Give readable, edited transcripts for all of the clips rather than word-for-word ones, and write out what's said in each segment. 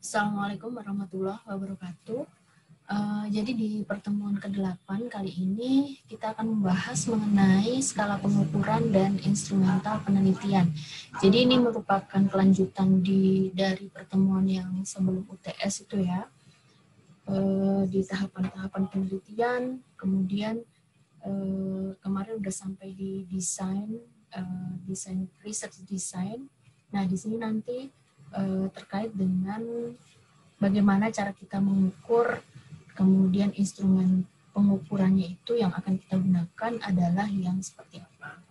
Assalamualaikum warahmatullahi wabarakatuh. Jadi di pertemuan ke-8 kali ini kita akan membahas mengenai skala pengukuran dan instrumental penelitian. Jadi ini merupakan kelanjutan dari pertemuan yang sebelum UTS itu ya, di tahapan-tahapan penelitian, kemudian kemarin udah sampai di desain research design. Nah di sini nanti terkait dengan bagaimana cara kita mengukur, kemudian instrumen pengukurannya itu yang akan kita gunakan adalah yang seperti apa.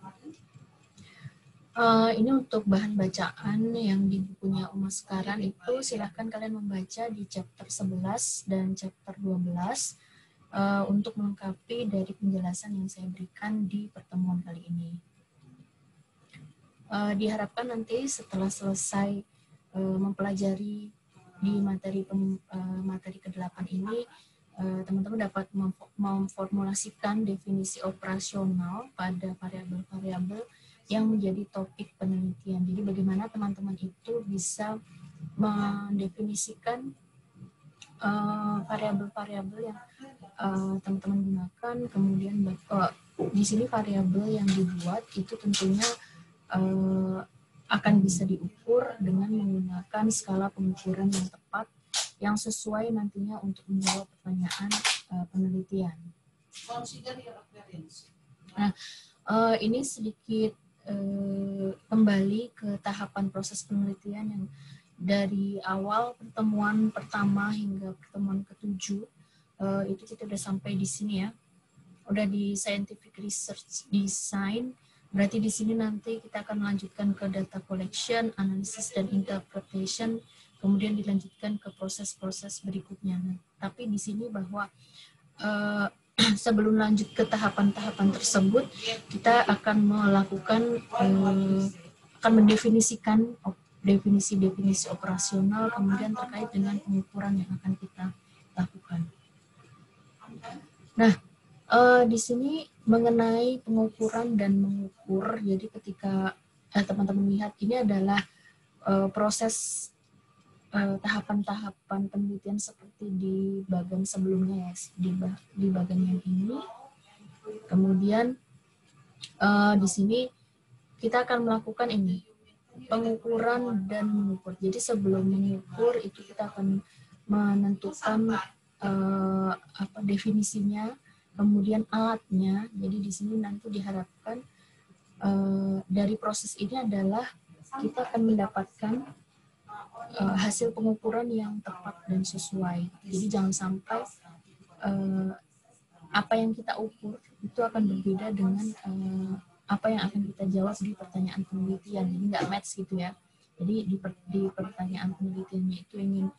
Ini untuk bahan bacaan yang di bukunya Uma sekarang itu silahkan kalian membaca di chapter 11 dan chapter 12 untuk melengkapi dari penjelasan yang saya berikan di pertemuan kali ini. Diharapkan nanti setelah selesai mempelajari di materi ke-8 ini, teman-teman dapat memformulasikan definisi operasional pada variabel-variabel yang menjadi topik penelitian. Jadi bagaimana teman-teman itu bisa mendefinisikan variabel-variabel yang teman-teman gunakan, kemudian di sini variabel yang dibuat itu tentunya akan bisa diukur dengan menggunakan skala pengukuran yang tepat yang sesuai nantinya untuk menjawab pertanyaan penelitian. Nah, ini sedikit kembali ke tahapan proses penelitian yang dari awal pertemuan pertama hingga pertemuan ke-7 itu kita udah sampai di sini ya, udah di scientific research design. Berarti di sini nanti kita akan melanjutkan ke data collection, analysis dan interpretation, kemudian dilanjutkan ke proses-proses berikutnya. Tapi di sini bahwa sebelum lanjut ke tahapan-tahapan tersebut, kita akan melakukan, akan mendefinisikan definisi-definisi operasional, kemudian terkait dengan pengukuran yang akan kita lakukan. Nah, di sini mengenai pengukuran dan mengukur, jadi ketika teman-teman lihat ini adalah proses tahapan-tahapan penelitian seperti di bagian sebelumnya ya, di bagian yang ini. Kemudian di sini kita akan melakukan ini, pengukuran dan mengukur. Jadi sebelum mengukur itu kita akan menentukan definisinya, kemudian alatnya. Jadi di sini nanti diharapkan dari proses ini adalah kita akan mendapatkan hasil pengukuran yang tepat dan sesuai. Jadi jangan sampai apa yang kita ukur itu akan berbeda dengan apa yang akan kita jawab di pertanyaan penelitian. Jadi nggak match gitu ya. Jadi di pertanyaan penelitiannya itu ingin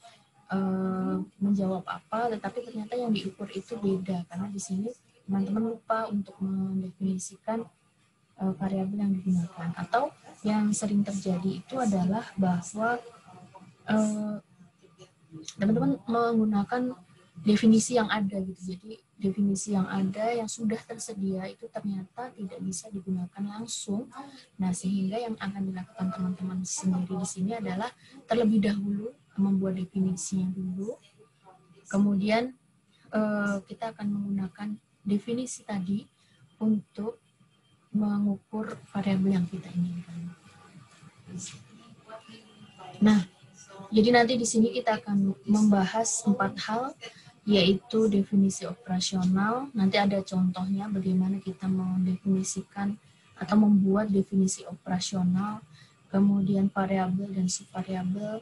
menjawab apa, tetapi ternyata yang diukur itu beda, karena di sini teman-teman lupa untuk mendefinisikan variabel yang digunakan. Atau yang sering terjadi itu adalah bahwa teman-teman menggunakan definisi yang ada gitu. Jadi definisi yang ada yang sudah tersedia itu ternyata tidak bisa digunakan langsung. Nah, sehingga yang akan dilakukan teman-teman sendiri di sini adalah terlebih dahulu membuat definisinya dulu. Kemudian kita akan menggunakan definisi tadi untuk mengukur variabel yang kita inginkan. Nah, jadi nanti di sini kita akan membahas 4 hal, yaitu definisi operasional. Nanti ada contohnya bagaimana kita mendefinisikan atau membuat definisi operasional, kemudian variabel dan subvariabel,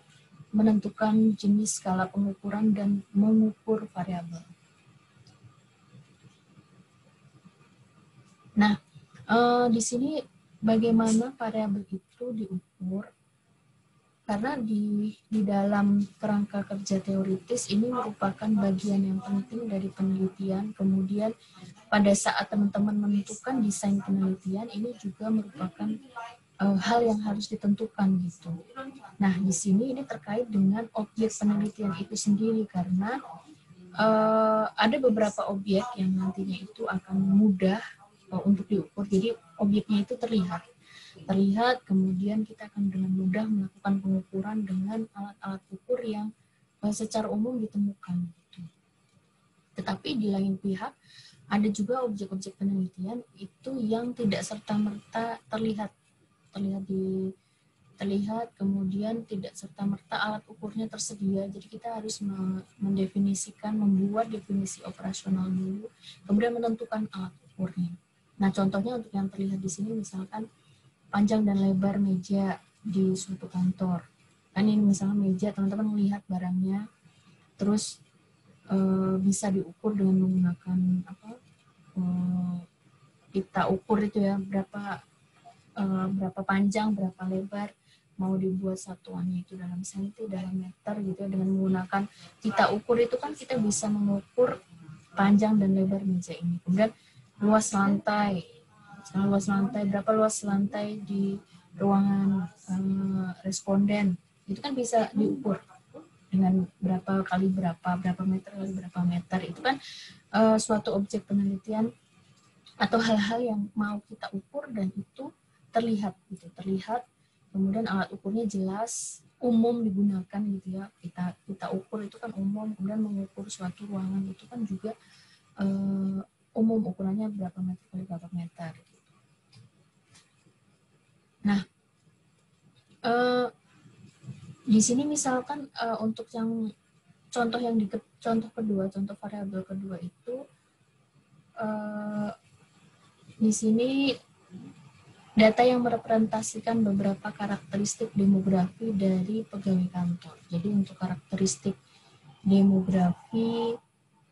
menentukan jenis skala pengukuran dan mengukur variabel. Nah, di sini bagaimana variabel itu diukur? Karena di dalam kerangka kerja teoritis ini merupakan bagian yang penting dari penelitian. Kemudian pada saat teman-teman menentukan desain penelitian, ini juga merupakan hal yang harus ditentukan gitu. Nah, di sini ini terkait dengan objek penelitian itu sendiri, karena ada beberapa objek yang nantinya itu akan mudah untuk diukur. Jadi objeknya itu terlihat, kemudian kita akan dengan mudah melakukan pengukuran dengan alat-alat ukur yang secara umum ditemukan. Gitu. Tetapi di lain pihak ada juga objek-objek penelitian itu yang tidak serta-merta terlihat kemudian tidak serta-merta alat ukurnya tersedia. Jadi kita harus mendefinisikan, membuat definisi operasional dulu, kemudian menentukan alat ukurnya. Nah, contohnya untuk yang terlihat di sini misalkan panjang dan lebar meja di suatu kantor. Kan ini misalnya meja, teman-teman melihat barangnya, terus bisa diukur dengan menggunakan kita ukur itu ya, berapa panjang, berapa lebar, mau dibuat satuannya itu dalam senti, dalam meter gitu ya, dengan menggunakan kita ukur itu kan kita bisa mengukur panjang dan lebar meja ini. Kemudian luas lantai, berapa luas lantai di ruangan responden, itu kan bisa diukur dengan berapa kali berapa meter kali berapa meter. Itu kan suatu objek penelitian atau hal-hal yang mau kita ukur dan itu terlihat, kemudian alat ukurnya jelas, umum digunakan gitu ya, kita ukur itu kan umum, kemudian mengukur suatu ruangan itu kan juga umum, ukurannya berapa meter kali berapa meter gitu. Nah, di sini misalkan untuk yang contoh variabel kedua itu di sini data yang merepresentasikan beberapa karakteristik demografi dari pegawai kantor. Jadi untuk karakteristik demografi,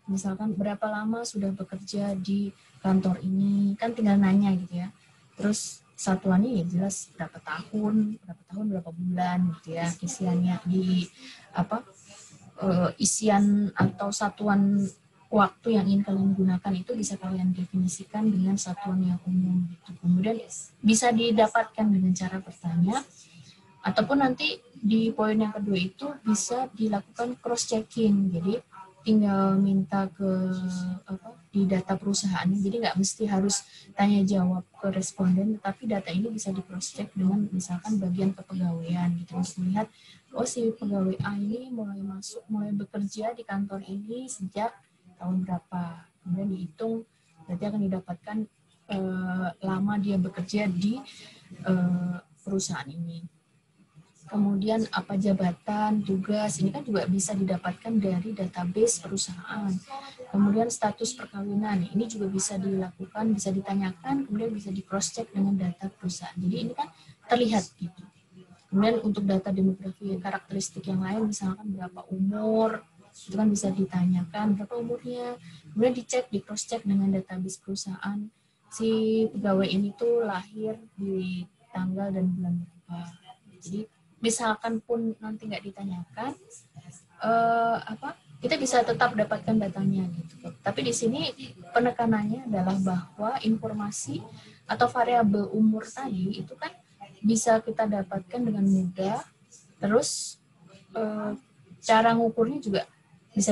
misalkan berapa lama sudah bekerja di kantor ini, kan tinggal nanya gitu ya. Terus satuannya ya jelas berapa tahun, berapa bulan gitu ya, isiannya di isian atau satuan waktu yang ingin kalian gunakan itu bisa kalian definisikan dengan satuan yang umum gitu. Kemudian bisa didapatkan dengan cara bertanya, ataupun nanti di poin yang kedua itu bisa dilakukan cross checking. Jadi tinggal minta di data perusahaan. Jadi nggak mesti harus tanya jawab ke responden, tapi data ini bisa di cross check dengan misalkan bagian kepegawaian gitu, untuk melihat si pegawai A ini mulai bekerja di kantor ini sejak tahun berapa, kemudian dihitung, berarti akan didapatkan lama dia bekerja di perusahaan ini. Kemudian apa jabatan, tugas, ini kan juga bisa didapatkan dari database perusahaan. Kemudian status perkawinan, ini juga bisa dilakukan, bisa ditanyakan, kemudian bisa di cross check dengan data perusahaan. Jadi ini kan terlihat gitu. Kemudian untuk data demografi karakteristik yang lain, misalkan berapa umur, itu kan bisa ditanyakan berapa umurnya, kemudian dicek, di cross check dengan database perusahaan, si pegawai ini tuh lahir di tanggal dan bulan berapa. Jadi misalkan pun nanti nggak ditanyakan, kita bisa tetap dapatkan datanya gitu. Tapi di sini penekanannya adalah bahwa informasi atau variabel umur tadi itu kan bisa kita dapatkan dengan mudah. Terus cara ngukurnya juga bisa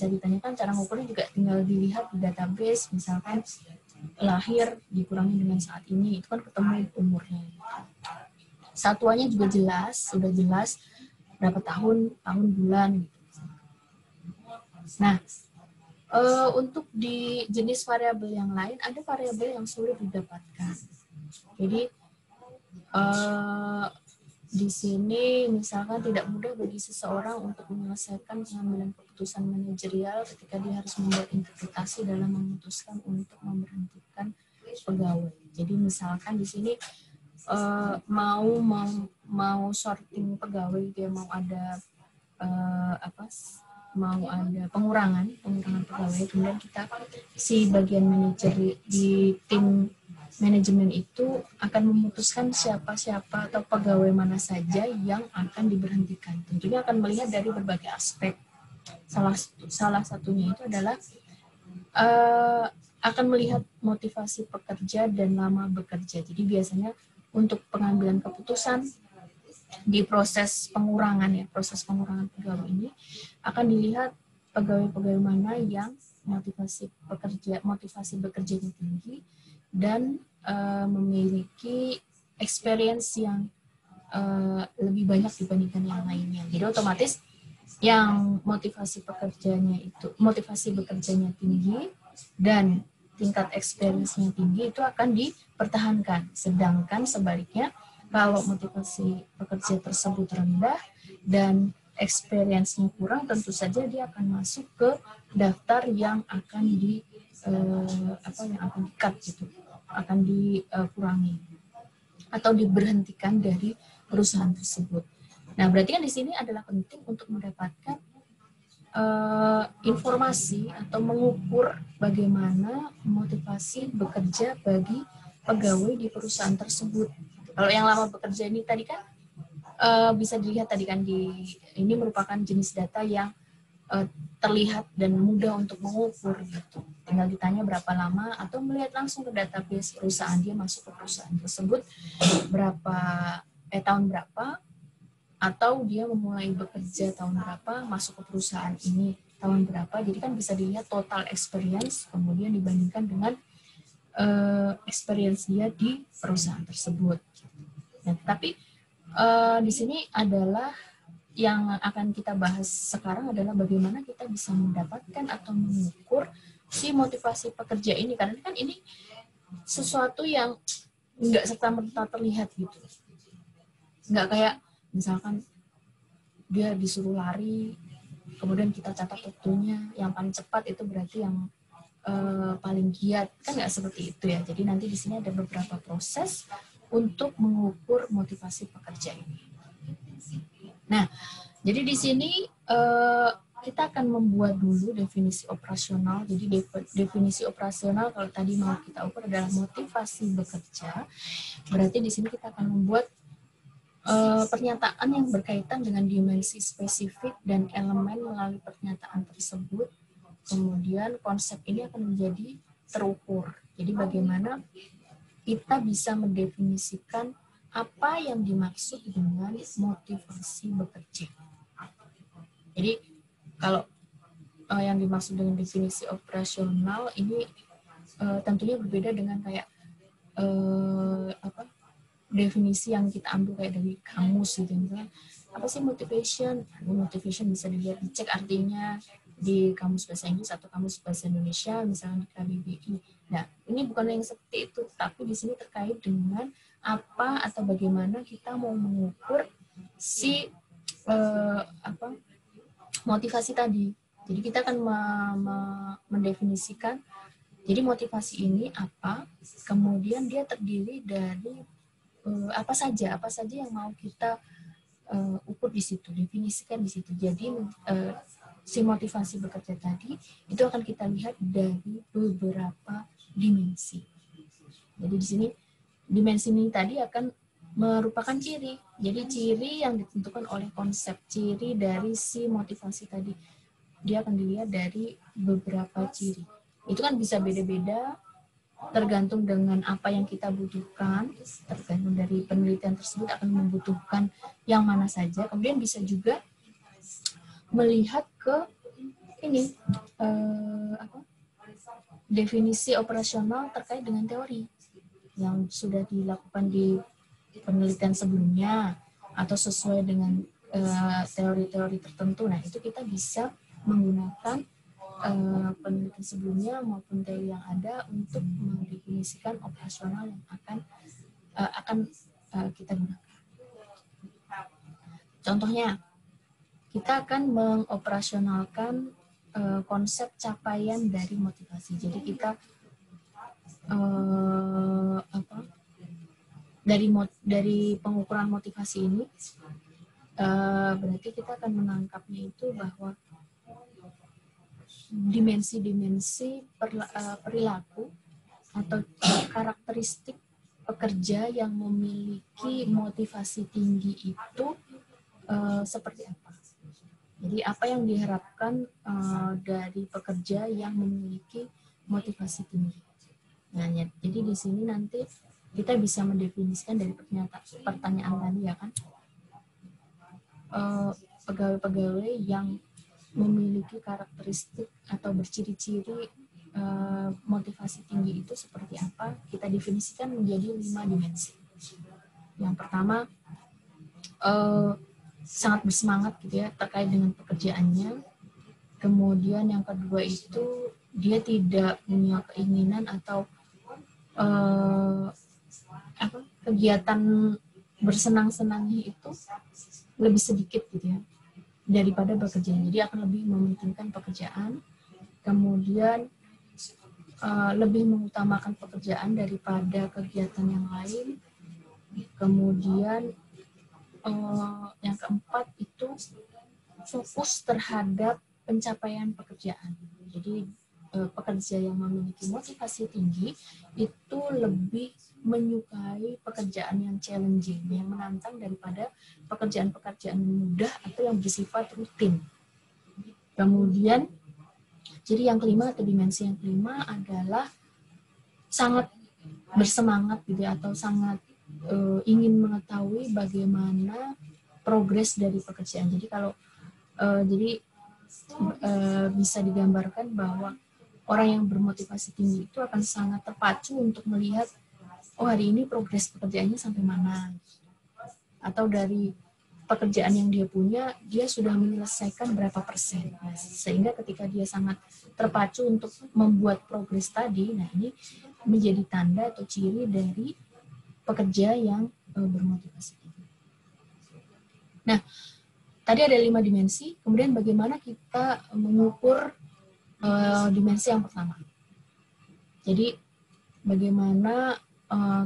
ditanyakan, cara ngukurnya juga tinggal dilihat di database, misalkan lahir dikurangi dengan saat ini, itu kan ketemu umurnya. Satuannya juga jelas, sudah jelas berapa tahun, bulan gitu. Nah, untuk di jenis variabel yang lain, ada variabel yang sulit didapatkan. Jadi di sini misalkan tidak mudah bagi seseorang untuk menyelesaikan pengambilan keputusan manajerial ketika dia harus membuat interpretasi dalam memutuskan untuk memberhentikan pegawai. Jadi misalkan di sini mau sorting pegawai, dia mau ada pengurangan pegawai, kemudian kita si bagian manajer di tim manajemen itu akan memutuskan siapa atau pegawai mana saja yang akan diberhentikan. Tentunya akan melihat dari berbagai aspek. Salah satunya itu adalah akan melihat motivasi pekerja dan lama bekerja. Jadi biasanya untuk pengambilan keputusan di proses pengurangan pegawai ini akan dilihat pegawai-pegawai mana yang motivasi bekerjanya tinggi dan memiliki experience yang lebih banyak dibandingkan yang lainnya. Jadi otomatis yang motivasi bekerjanya tinggi dan tingkat experience-nya tinggi itu akan dipertahankan. Sedangkan sebaliknya kalau motivasi pekerja tersebut rendah dan experience-nya kurang, tentu saja dia akan masuk ke daftar yang akan di-cut gitu, akan dikurangi atau diberhentikan dari perusahaan tersebut. Nah, berarti kan di sini adalah penting untuk mendapatkan informasi atau mengukur bagaimana motivasi bekerja bagi pegawai di perusahaan tersebut. Kalau yang lama bekerja ini tadi kan bisa dilihat tadi kan ini merupakan jenis data yang terlihat dan mudah untuk mengukur gitu. Tinggal ditanya berapa lama atau melihat langsung ke database perusahaan, dia masuk ke perusahaan tersebut tahun berapa, atau dia memulai bekerja tahun berapa, masuk ke perusahaan ini tahun berapa. Jadi kan bisa dilihat total experience kemudian dibandingkan dengan experience dia di perusahaan tersebut. Nah, tapi di sini adalah yang akan kita bahas sekarang adalah bagaimana kita bisa mendapatkan atau mengukur si motivasi pekerja ini, karena kan ini sesuatu yang nggak serta-merta terlihat gitu. Nggak kayak misalkan dia disuruh lari, kemudian kita catat waktunya, yang paling cepat itu berarti yang paling giat, kan nggak seperti itu ya. Jadi nanti di sini ada beberapa proses untuk mengukur motivasi pekerja ini. Nah, jadi di sini kita akan membuat dulu definisi operasional. Jadi definisi operasional kalau tadi mau kita ukur adalah motivasi bekerja, berarti di sini kita akan membuat pernyataan yang berkaitan dengan dimensi spesifik dan elemen melalui pernyataan tersebut. Kemudian konsep ini akan menjadi terukur. Jadi bagaimana kita bisa mendefinisikan apa yang dimaksud dengan motivasi bekerja. Jadi kalau yang dimaksud dengan definisi operasional ini tentunya berbeda dengan kayak definisi yang kita ambil kayak dari kamus gitu. Misalnya apa sih motivation? Motivation bisa dicek artinya di kamus bahasa Inggris atau kamus bahasa Indonesia, misalnya di KBBI. Nah, ini bukan yang seperti itu, tapi di sini terkait dengan apa atau bagaimana kita mau mengukur si motivasi tadi. Jadi kita akan mendefinisikan, jadi motivasi ini apa, kemudian dia terdiri dari apa saja yang mau kita ukur di situ, definisikan di situ. Jadi si motivasi bekerja tadi itu akan kita lihat dari beberapa dimensi. Jadi di sini dimensi ini tadi akan merupakan ciri. Jadi ciri yang ditentukan oleh konsep, ciri dari si motivasi tadi. Dia akan dilihat dari beberapa ciri. Itu kan bisa beda-beda tergantung dengan apa yang kita butuhkan, tergantung dari penelitian tersebut akan membutuhkan yang mana saja. Kemudian bisa juga melihat ke ini definisi operasional terkait dengan teori yang sudah dilakukan di penelitian sebelumnya atau sesuai dengan teori-teori tertentu. Nah, itu kita bisa menggunakan penelitian sebelumnya maupun teori yang ada untuk mendefinisikan operasional yang akan kita gunakan. Contohnya, kita akan mengoperasionalkan konsep capaian dari motivasi. Jadi kita dari pengukuran motivasi ini berarti kita akan menangkapnya itu bahwa dimensi-dimensi perilaku atau karakteristik pekerja yang memiliki motivasi tinggi itu seperti apa. Jadi apa yang diharapkan dari pekerja yang memiliki motivasi tinggi. Nah, jadi di sini nanti kita bisa mendefinisikan dari pertanyaan tadi ya kan, pegawai-pegawai yang memiliki karakteristik atau berciri-ciri motivasi tinggi itu seperti apa, kita definisikan menjadi 5 dimensi. Yang pertama, sangat bersemangat gitu ya terkait dengan pekerjaannya. Kemudian yang kedua itu dia tidak punya keinginan atau kegiatan bersenang-senangnya itu lebih sedikit gitu ya daripada bekerja. Jadi akan lebih mementingkan pekerjaan, kemudian lebih mengutamakan pekerjaan daripada kegiatan yang lain. Kemudian yang keempat itu fokus terhadap pencapaian pekerjaan. Jadi pekerja yang memiliki motivasi tinggi itu lebih menyukai pekerjaan yang challenging, yang menantang daripada pekerjaan-pekerjaan mudah atau yang bersifat rutin. Kemudian, jadi yang kelima atau dimensi yang kelima adalah sangat bersemangat gitu atau sangat ingin mengetahui bagaimana progres dari pekerjaan. Jadi kalau bisa digambarkan bahwa orang yang bermotivasi tinggi itu akan sangat terpacu untuk melihat, oh hari ini progres pekerjaannya sampai mana, atau dari pekerjaan yang dia punya, dia sudah menyelesaikan berapa persen. Sehingga ketika dia sangat terpacu untuk membuat progres tadi, nah ini menjadi tanda atau ciri dari pekerja yang bermotivasi tinggi. Nah, tadi ada 5 dimensi, kemudian bagaimana kita mengukur dimensi yang pertama. Jadi bagaimana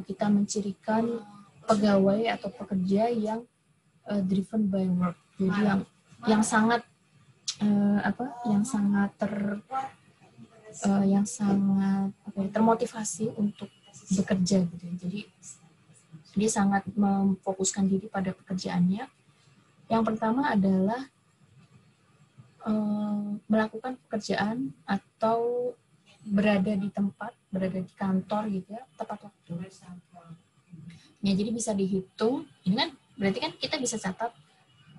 kita mencirikan pegawai atau pekerja yang driven by work. Jadi yang sangat termotivasi untuk bekerja gitu. Jadi dia sangat memfokuskan diri pada pekerjaannya. Yang pertama adalah melakukan pekerjaan atau berada di kantor gitu ya, tepat waktu. Ya, jadi bisa dihitung, ini kan berarti kan kita bisa catat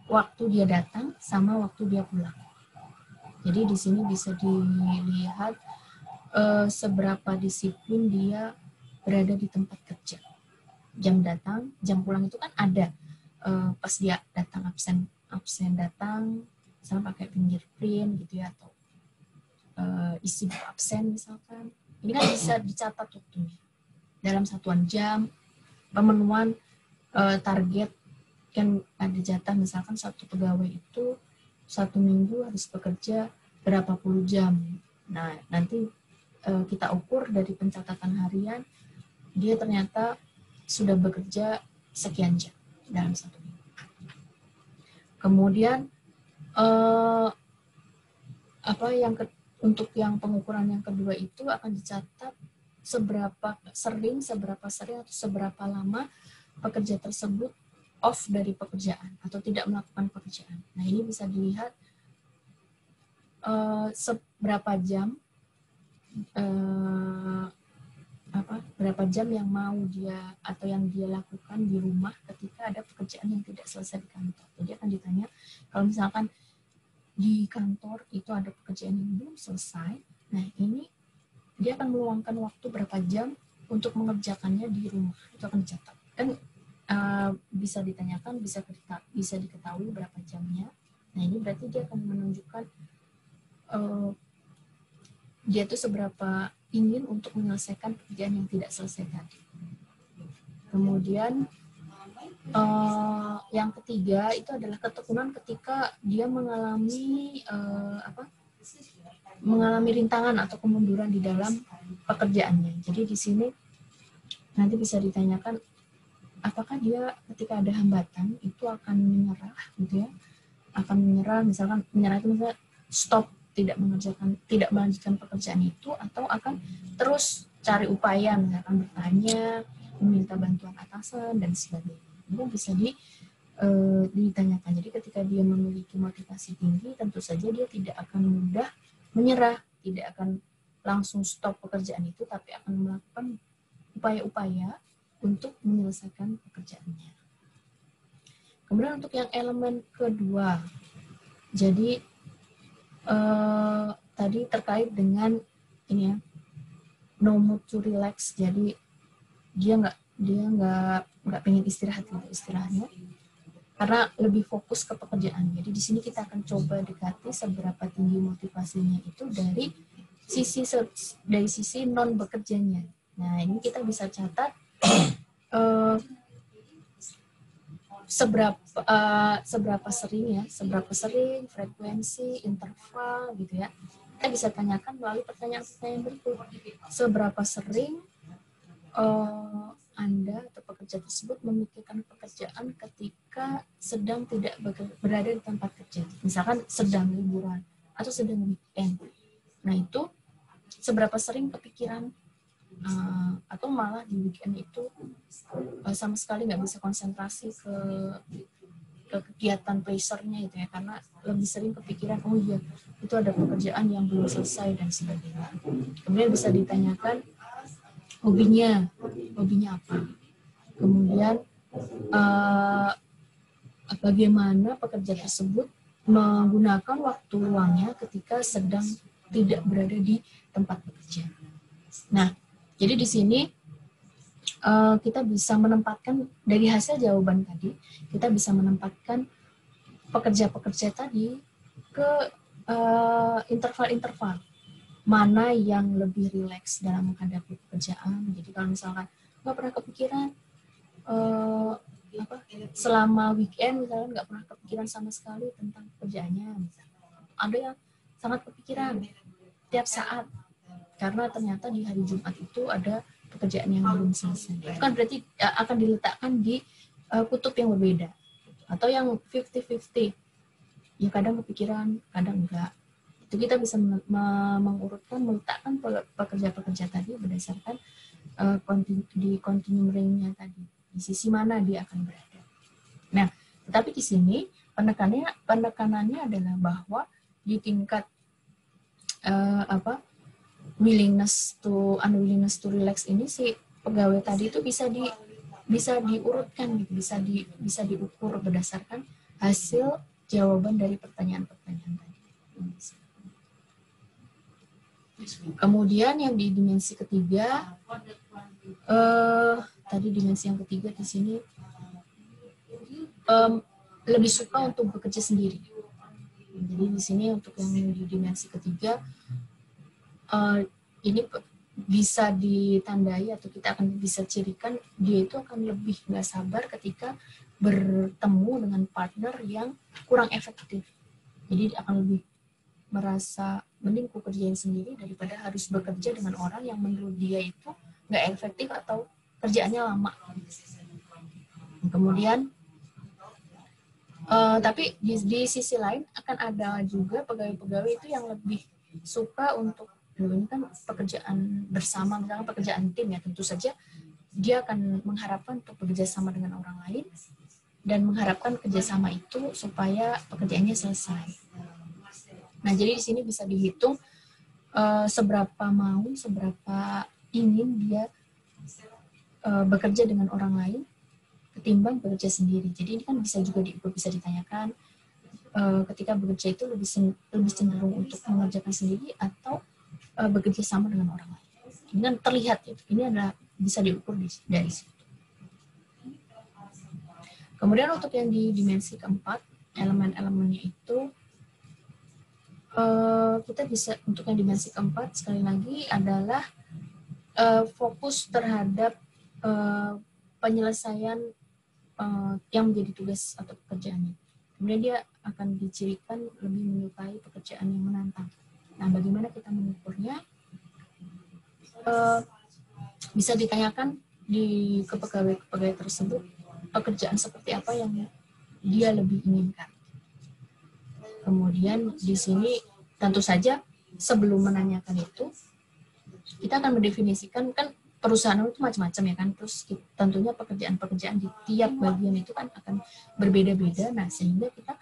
waktu dia datang sama waktu dia pulang. Jadi di sini bisa dilihat seberapa disiplin dia berada di tempat kerja. Jam datang, jam pulang itu kan ada. Pas dia datang absen datang, misalnya pakai fingerprint gitu ya, atau isi buku absen misalkan. Ini kan bisa dicatat waktunya. Dalam satuan jam, pemenuhan target, kan ada jatah misalkan satu pegawai itu 1 minggu harus bekerja berapa puluh jam. Nah, nanti kita ukur dari pencatatan harian, dia ternyata sudah bekerja sekian jam dalam 1 minggu. Kemudian untuk yang pengukuran yang kedua itu akan dicatat seberapa sering atau seberapa lama pekerja tersebut off dari pekerjaan atau tidak melakukan pekerjaan. Nah, ini bisa dilihat seberapa jam berapa jam yang mau dia atau yang dia lakukan di rumah ketika ada pekerjaan yang tidak selesai di kantor. Jadi akan ditanya, kalau misalkan di kantor itu ada pekerjaan yang belum selesai, nah ini dia akan meluangkan waktu berapa jam untuk mengerjakannya di rumah, itu akan dicatat. Kan bisa ditanyakan, bisa diketahui berapa jamnya. Nah ini berarti dia akan menunjukkan dia tuh seberapa ingin untuk menyelesaikan pekerjaan yang tidak selesai tadi. Kemudian yang ketiga itu adalah ketekunan ketika dia mengalami rintangan atau kemunduran di dalam pekerjaannya. Jadi di sini nanti bisa ditanyakan, apakah dia ketika ada hambatan itu akan menyerah gitu ya? Akan menyerah, misalkan menyerah itu misalnya stop, tidak melanjutkan pekerjaan itu, atau akan terus cari upaya, misalkan bertanya, meminta bantuan atasan dan sebagainya. Itu bisa ditanyakan. Jadi ketika dia memiliki motivasi tinggi, tentu saja dia tidak akan mudah menyerah, tidak akan langsung stop pekerjaan itu, tapi akan melakukan upaya-upaya untuk menyelesaikan pekerjaannya. Kemudian untuk yang elemen kedua, jadi tadi terkait dengan ini ya, no mood to relax. Jadi dia nggak pengen istirahat gitu istilahnya. karena lebih fokus ke pekerjaan. Jadi di sini kita akan coba dekati seberapa tinggi motivasinya itu dari sisi non bekerjanya. Nah, ini kita bisa catat seberapa sering, frekuensi, interval gitu ya. Kita bisa tanyakan melalui pertanyaan-pertanyaan berikut. Seberapa sering Anda atau pekerja tersebut memikirkan pekerjaan ketika sedang tidak berada di tempat kerja. Misalkan sedang liburan atau sedang weekend. Nah, itu seberapa sering kepikiran atau malah di weekend itu sama sekali nggak bisa konsentrasi ke kegiatan pleasure-nya itu ya, karena lebih sering kepikiran, oh iya itu ada pekerjaan yang belum selesai dan sebagainya. Kemudian bisa ditanyakan hobinya apa, kemudian bagaimana pekerja tersebut menggunakan waktu luangnya ketika sedang tidak berada di tempat bekerja. Nah, jadi di sini kita bisa menempatkan dari hasil jawaban tadi, kita bisa menempatkan pekerja-pekerja tadi ke interval-interval mana yang lebih rileks dalam menghadapi pekerjaan. Jadi kalau misalkan nggak pernah kepikiran selama weekend misalkan nggak pernah kepikiran sama sekali tentang pekerjaannya, misalkan. Ada yang sangat kepikiran tiap saat karena ternyata di hari Jumat itu ada pekerjaan yang belum selesai. Itu kan berarti akan diletakkan di kutub yang berbeda atau yang 50-50. Ya kadang kepikiran, kadang enggak. Itu kita bisa mengurutkan, meletakkan pekerja-pekerja tadi berdasarkan di continuum ring-nya tadi. Di sisi mana dia akan berada. Nah, tetapi di sini penekanannya adalah bahwa di tingkat willingness to unwillingness to relax ini si pegawai tadi itu bisa diurutkan gitu, bisa diukur berdasarkan hasil jawaban dari pertanyaan-pertanyaan tadi. Kemudian yang di dimensi ketiga, tadi dimensi yang ketiga di sini lebih suka untuk bekerja sendiri. Jadi di sini untuk yang di dimensi ketiga ini bisa ditandai atau kita akan bisa cirikan dia itu akan lebih nggak sabar ketika bertemu dengan partner yang kurang efektif. Jadi dia akan lebih merasa mending ku kerjain sendiri daripada harus bekerja dengan orang yang menurut dia itu nggak efektif atau kerjaannya lama. Kemudian tapi di sisi lain akan ada juga pegawai-pegawai itu yang lebih suka untuk ini kan pekerjaan bersama, misalnya pekerjaan tim ya, tentu saja dia akan mengharapkan untuk bekerja sama dengan orang lain dan mengharapkan kerjasama itu supaya pekerjaannya selesai. Nah, jadi di sini bisa dihitung seberapa ingin dia bekerja dengan orang lain ketimbang bekerja sendiri. Jadi ini kan bisa juga bisa ditanyakan ketika bekerja itu lebih cenderung untuk mengerjakan sendiri atau bekerja sama dengan orang lain. Ini kan terlihat ya, ini adalah bisa diukur dari situ. Kemudian untuk yang di dimensi keempat, elemen-elemennya itu kita bisa untuk yang dimensi keempat sekali lagi adalah fokus terhadap penyelesaian yang menjadi tugas atau pekerjaannya. Kemudian dia akan dicirikan lebih menyukai pekerjaan yang menantang. Nah, bagaimana kita mengukurnya? Bisa ditanyakan ke pegawai tersebut pekerjaan seperti apa yang dia lebih inginkan. Kemudian di sini tentu saja sebelum menanyakan itu kita akan mendefinisikan kan perusahaan itu macam-macam ya kan, terus tentunya pekerjaan-pekerjaan di tiap bagian itu kan akan berbeda-beda. Nah, sehingga kita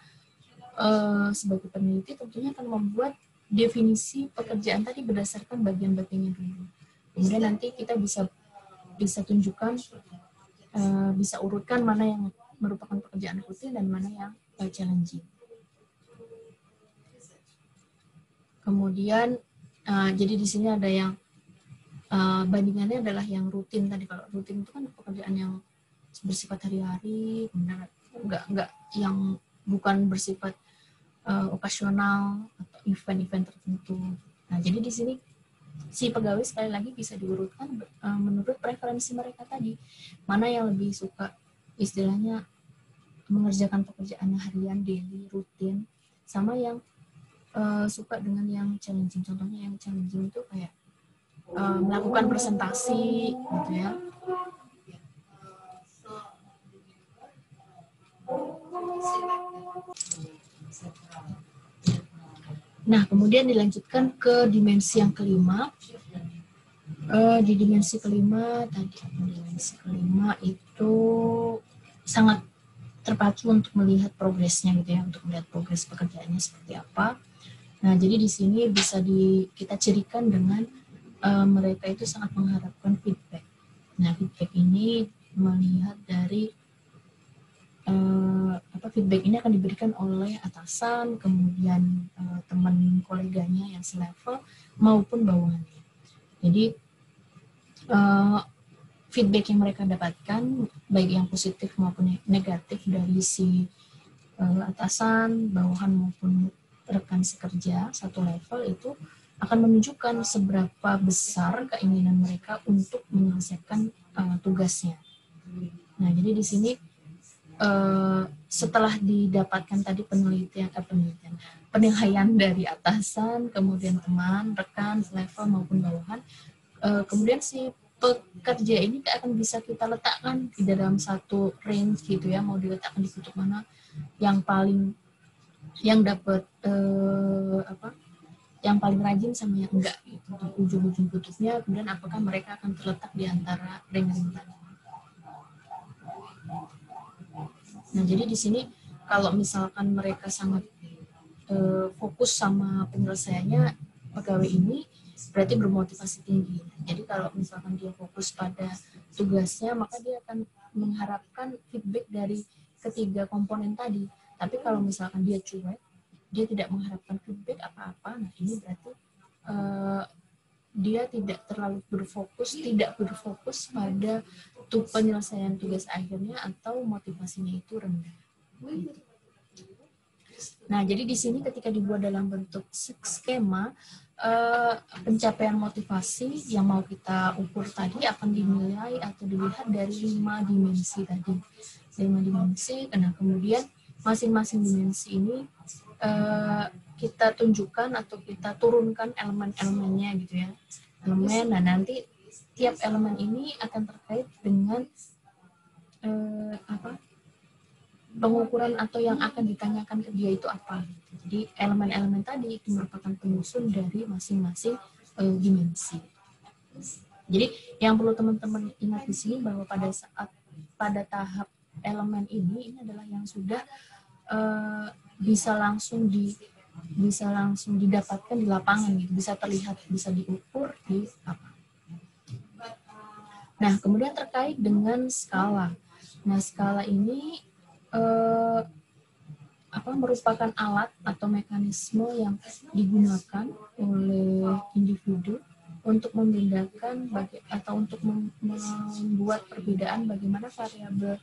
sebagai peneliti tentunya akan membuat definisi pekerjaan tadi berdasarkan bagian-bagiannya dulu. Kemudian nanti kita bisa tunjukkan, bisa urutkan mana yang merupakan pekerjaan rutin dan mana yang challenging. Kemudian jadi di sini ada yang bandingannya adalah yang rutin tadi. Kalau rutin itu kan pekerjaan yang bersifat hari-hari, kemudian nggak yang bukan bersifat okasional atau event-event tertentu. Nah, jadi di sini si pegawai sekali lagi bisa diurutkan menurut preferensi mereka tadi. Mana yang lebih suka istilahnya mengerjakan pekerjaan harian, daily, rutin, sama yang suka dengan yang challenging. Contohnya yang challenging itu kayak melakukan presentasi gitu ya. Nah, kemudian dilanjutkan ke dimensi yang kelima. Di dimensi kelima itu sangat terpacu untuk melihat progresnya gitu ya, untuk melihat progres pekerjaannya seperti apa. Nah, jadi di sini bisa kita cirikan dengan mereka itu sangat mengharapkan feedback. Nah, feedback ini melihat dari feedback ini akan diberikan oleh atasan, kemudian teman koleganya yang selevel maupun bawahannya. Jadi feedback yang mereka dapatkan baik yang positif maupun negatif dari si atasan, bawahan maupun rekan sekerja satu level itu akan menunjukkan seberapa besar keinginan mereka untuk menyelesaikan tugasnya. Nah, jadi di sini setelah didapatkan tadi penilaian dari atasan, kemudian teman, rekan, level maupun bawahan, kemudian si pekerja ini akan bisa kita letakkan di dalam satu range gitu ya, mau diletakkan di kutub mana yang dapat yang paling rajin sama yang enggak gitu, di ujung-ujung kutubnya, kemudian apakah mereka akan terletak di antara range-range tadi. Nah, jadi di sini kalau misalkan mereka sangat fokus sama penyelesaiannya, pegawai ini berarti bermotivasi tinggi. Jadi kalau misalkan dia fokus pada tugasnya, maka dia akan mengharapkan feedback dari ketiga komponen tadi. Tapi kalau misalkan dia cuek, dia tidak mengharapkan feedback apa-apa, nah ini berarti dia tidak terlalu tidak berfokus pada penyelesaian tugas akhirnya atau motivasinya itu rendah. Nah, jadi di sini ketika dibuat dalam bentuk skema, pencapaian motivasi yang mau kita ukur tadi akan dinilai atau dilihat dari 5 dimensi tadi. 5 dimensi, nah kemudian masing-masing dimensi ini kita tunjukkan atau kita turunkan elemen-elemennya gitu ya. Elemen, nah nanti tiap elemen ini akan terkait dengan pengukuran atau yang akan ditanyakan ke dia itu apa. Jadi elemen-elemen tadi itu merupakan penyusun dari masing-masing dimensi. Jadi yang perlu teman-teman ingat di sini bahwa pada tahap elemen ini adalah yang sudah bisa langsung didapatkan di lapangan gitu, bisa terlihat, bisa diukur di apa. Nah, kemudian terkait dengan skala. Nah, skala ini merupakan alat atau mekanisme yang digunakan oleh individu untuk membedakan atau untuk membuat perbedaan bagaimana variabel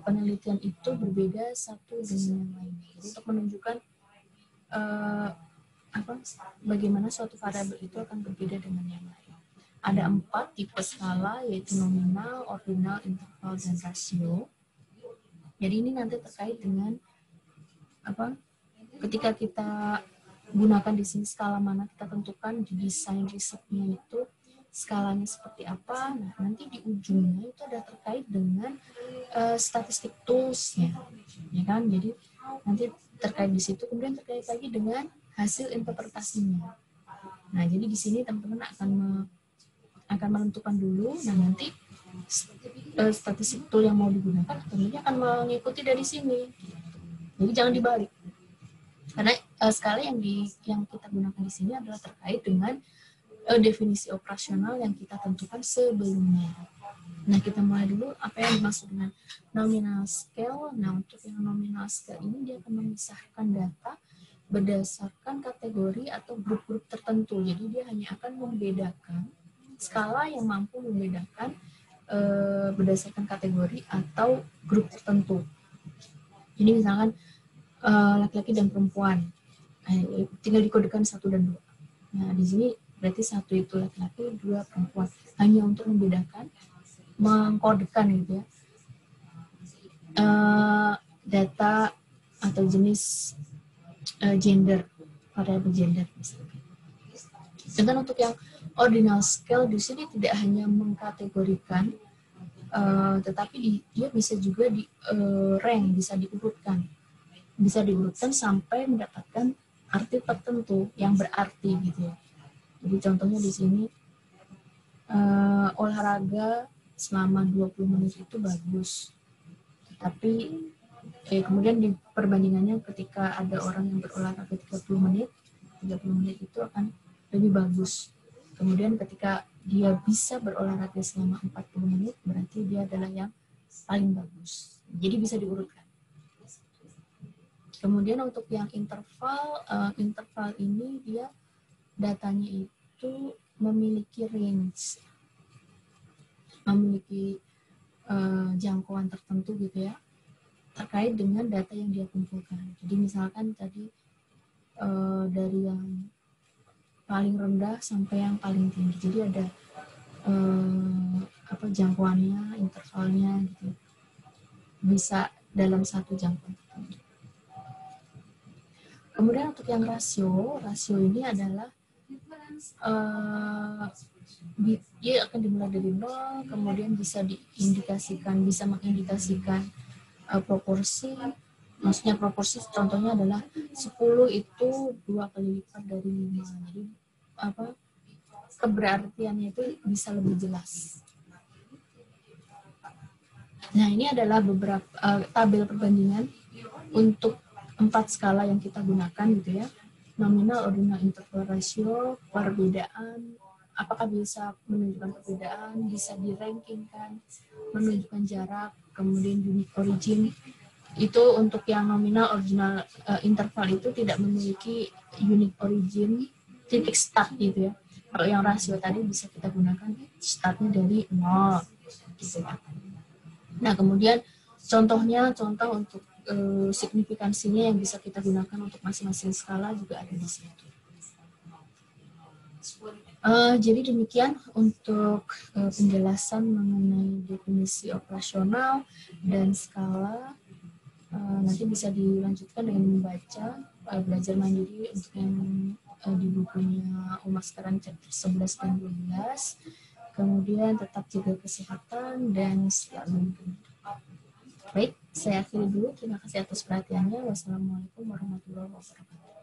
penelitian itu berbeda satu dengan yang lainnya. Jadi untuk menunjukkan bagaimana suatu variabel itu akan berbeda dengan yang lain. Ada 4 tipe skala, yaitu nominal, ordinal, interval, dan rasio. Jadi ini nanti terkait dengan ketika kita gunakan di sini skala mana kita tentukan di desain risetnya itu skalanya seperti apa. Nah, nanti di ujungnya itu ada terkait dengan statistik toolsnya, ya kan? Jadi nanti terkait di situ, kemudian terkait lagi dengan hasil interpretasinya. Nah, jadi di sini teman-teman akan menentukan dulu, nah nanti statistik tool yang mau digunakan tentunya akan mengikuti dari sini. Jadi jangan dibalik. Karena skala yang kita gunakan di sini adalah terkait dengan definisi operasional yang kita tentukan sebelumnya. Nah, kita mulai dulu apa yang dimaksud dengan nominal scale. Nah, untuk yang nominal scale ini dia akan memisahkan data berdasarkan kategori atau grup-grup tertentu. Jadi dia hanya akan membedakan skala yang mampu membedakan berdasarkan kategori atau grup tertentu. Jadi misalkan laki-laki dan perempuan, tinggal dikodekan 1 dan 2. Nah, di sini berarti 1 itu laki-laki, 2 perempuan. Hanya untuk membedakan, mengkodekan gitu ya, data atau jenis gender, variabel gender misalkan. Sedangkan untuk yang ordinal scale di sini tidak hanya mengkategorikan, tetapi dia bisa juga di rank, bisa diurutkan sampai mendapatkan arti tertentu yang berarti gitu ya. Jadi contohnya di sini olahraga selama 20 menit itu bagus. Tapi kemudian di perbandingannya ketika ada orang yang berolahraga 30 menit itu akan lebih bagus. Kemudian ketika dia bisa berolahraga selama 40 menit, berarti dia adalah yang paling bagus. Jadi bisa diurutkan. Kemudian untuk yang interval ini dia datanya itu memiliki range, memiliki jangkauan tertentu gitu ya, terkait dengan data yang dia kumpulkan. Jadi misalkan tadi dari yang paling rendah sampai yang paling tinggi. Jadi ada jangkauannya, intervalnya gitu. Bisa dalam satu jangkauan tertentu. Kemudian untuk yang rasio ini adalah dia akan dimulai dari 0, kemudian bisa mengindikasikan proporsi. Maksudnya proporsi contohnya adalah 10 itu 2 kali lipat dari 5. Jadi keberartiannya itu bisa lebih jelas. Nah, ini adalah beberapa tabel perbandingan untuk 4 skala yang kita gunakan gitu ya. Nominal, ordinal, interval, rasio, perbedaan, apakah bisa menunjukkan perbedaan, bisa di-rankingkan, menunjukkan jarak, kemudian unique origin. Itu untuk yang nominal, ordinal, interval itu tidak memiliki unique origin, titik start gitu ya. Kalau yang rasio tadi bisa kita gunakan startnya dari 0 gitu ya. Nah, kemudian contoh untuk signifikansinya yang bisa kita gunakan untuk masing-masing skala juga ada di situ. Jadi demikian untuk penjelasan mengenai definisi operasional dan skala. Nanti bisa dilanjutkan dengan membaca, belajar mandiri untuk yang di bukunya Uma Sekarang chapter 11 dan 12. Kemudian tetap jaga kesehatan dan selalu baik, saya akhiri dulu. Terima kasih atas perhatiannya. Wassalamualaikum warahmatullahi wabarakatuh.